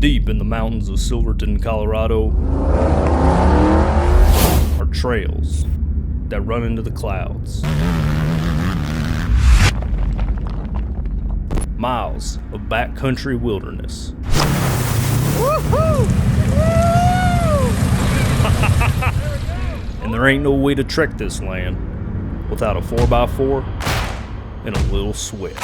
Deep in the mountains of Silverton, Colorado, are trails that run into the clouds. Miles of backcountry wilderness. Woo-hoo! And there ain't no way to trek this land without a 4x4 and a little sweat.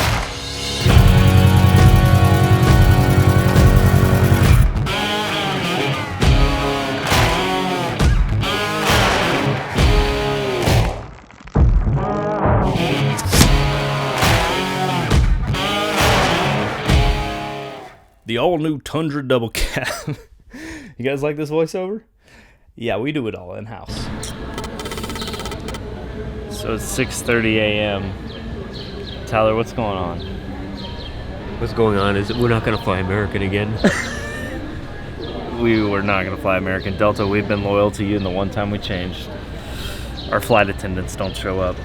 The all-new Tundra double cab. You guys like this voiceover? Yeah, we do it all in-house. So it's 6:30 a.m. Tyler, what's going on? What's going on is we're not going to fly American again. We were not going to fly American. Delta, we've been loyal to you, and the one time we changed, our flight attendants don't show up.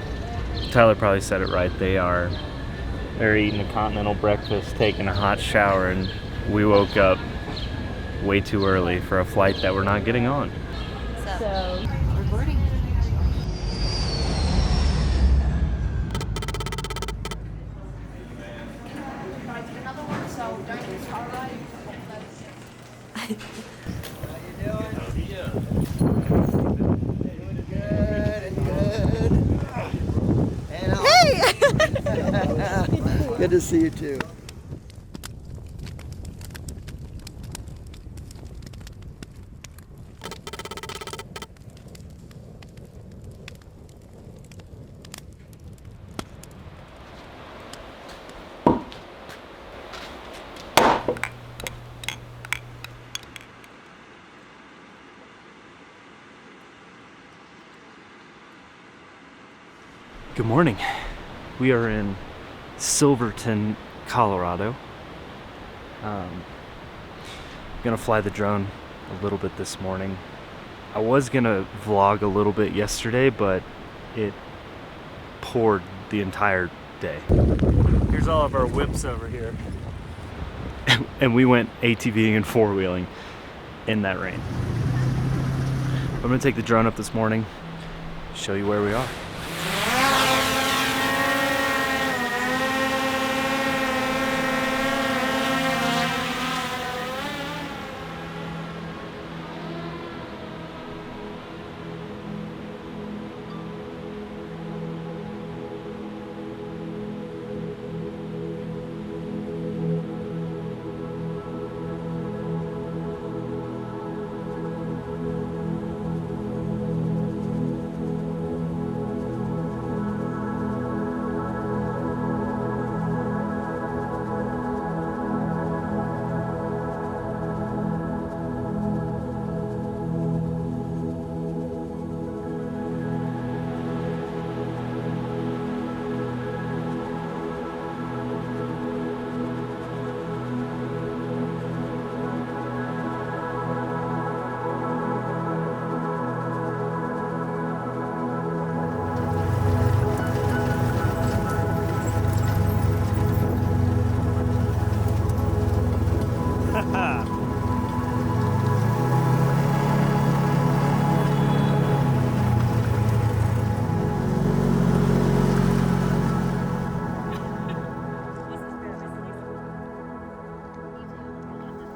Tyler probably said it right. They're eating a continental breakfast, taking a hot shower, and we woke up way too early for a flight that we're not getting on. So recording. Good to see you too. Good morning. We are in Silverton, Colorado. Gonna fly the drone a little bit this morning. I was gonna vlog a little bit yesterday, but it poured the entire day. Here's all of our whips over here. And we went ATVing and four-wheeling in that rain. I'm gonna take the drone up this morning, show you where we are.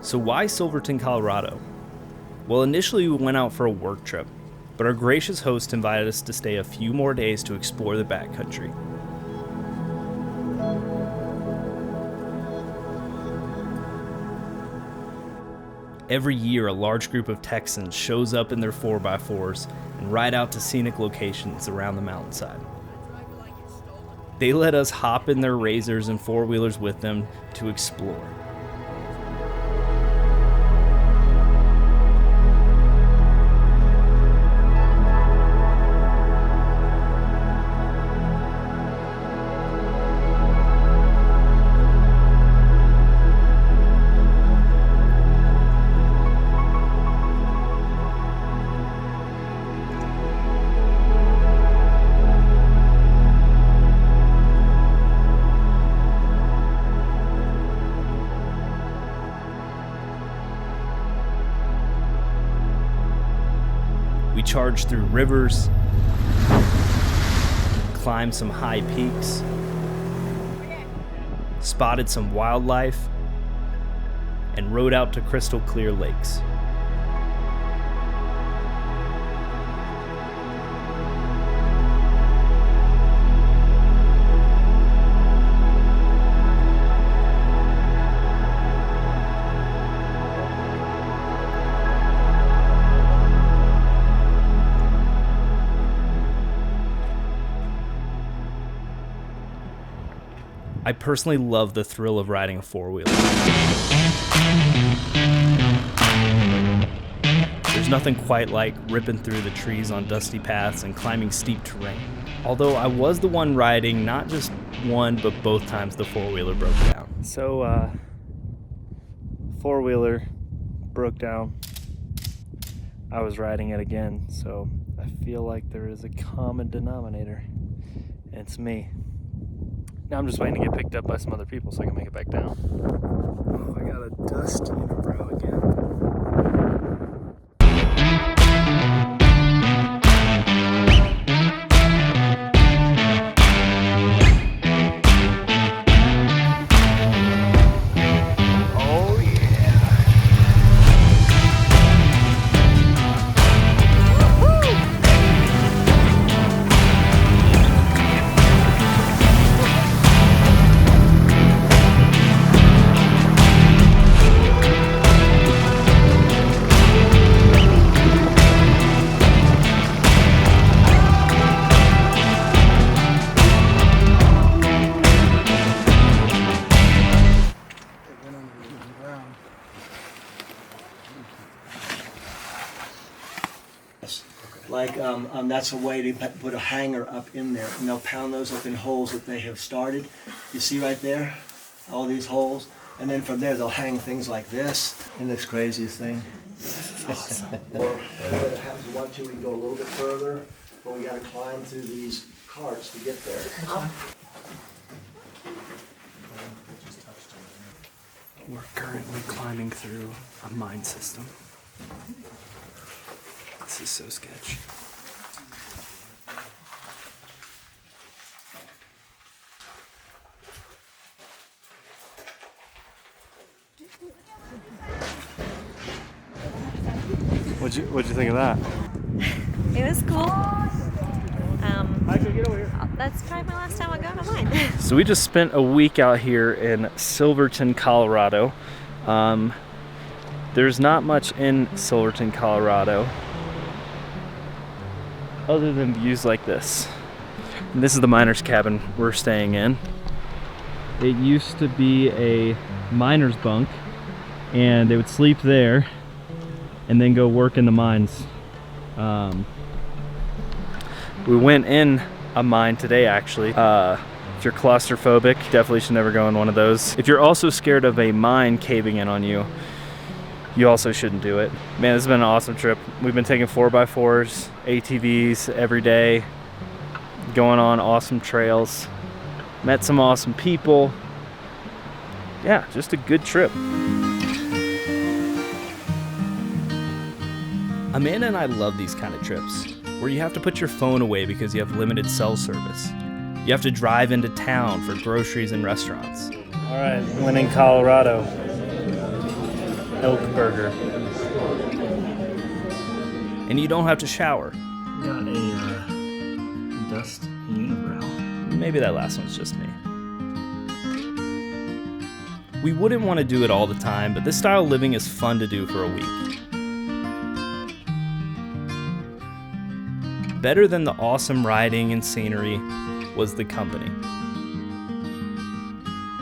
So why Silverton, Colorado? Well, initially we went out for a work trip, but our gracious host invited us to stay a few more days to explore the backcountry. Every year, a large group of Texans shows up in their 4x4s and ride out to scenic locations around the mountainside. They let us hop in their razors and four-wheelers with them to explore. We charged through rivers, climbed some high peaks, spotted some wildlife, and rode out to crystal clear lakes. I personally love the thrill of riding a four-wheeler. There's nothing quite like ripping through the trees on dusty paths and climbing steep terrain. Although I was the one riding not just one, but both times the four-wheeler broke down. So, four-wheeler broke down. I was riding it again, so I feel like there is a common denominator, and it's me. Now I'm just waiting to get picked up by some other people so I can make it back down. Oh, I got a dust unibrow again. Like, that's a way to put a hanger up in there, and they'll pound those up in holes that they have started. You see right there, all these holes, and then from there they'll hang things like this. And this craziest thing. Awesome. Or if you want to, we can go a little bit further, but we got to climb through these carts to get there. We're currently climbing through a mine system. This is so sketch. What'd you think of that? It was cool. That's probably my last time I go to mine. So we just spent a week out here in Silverton, Colorado. There's not much in Silverton, Colorado, other than views like this. And this is the miner's cabin we're staying in. It used to be a miner's bunk, and they would sleep there and then go work in the mines. We went in a mine today, actually. If you're claustrophobic, definitely should never go in one of those. If you're also scared of a mine caving in on you, you also shouldn't do it. Man, this has been an awesome trip. We've been taking 4x4s, ATVs every day, going on awesome trails, met some awesome people. Yeah, just a good trip. Amanda and I love these kind of trips, where you have to put your phone away because you have limited cell service. You have to drive into town for groceries and restaurants. All right, when in Colorado, elk burger. And you don't have to shower. Got a dust unibrow. Maybe that last one's just me. We wouldn't want to do it all the time, but this style of living is fun to do for a week. Better than the awesome riding and scenery was the company.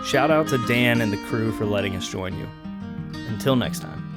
Shout out to Dan and the crew for letting us join you. Until next time.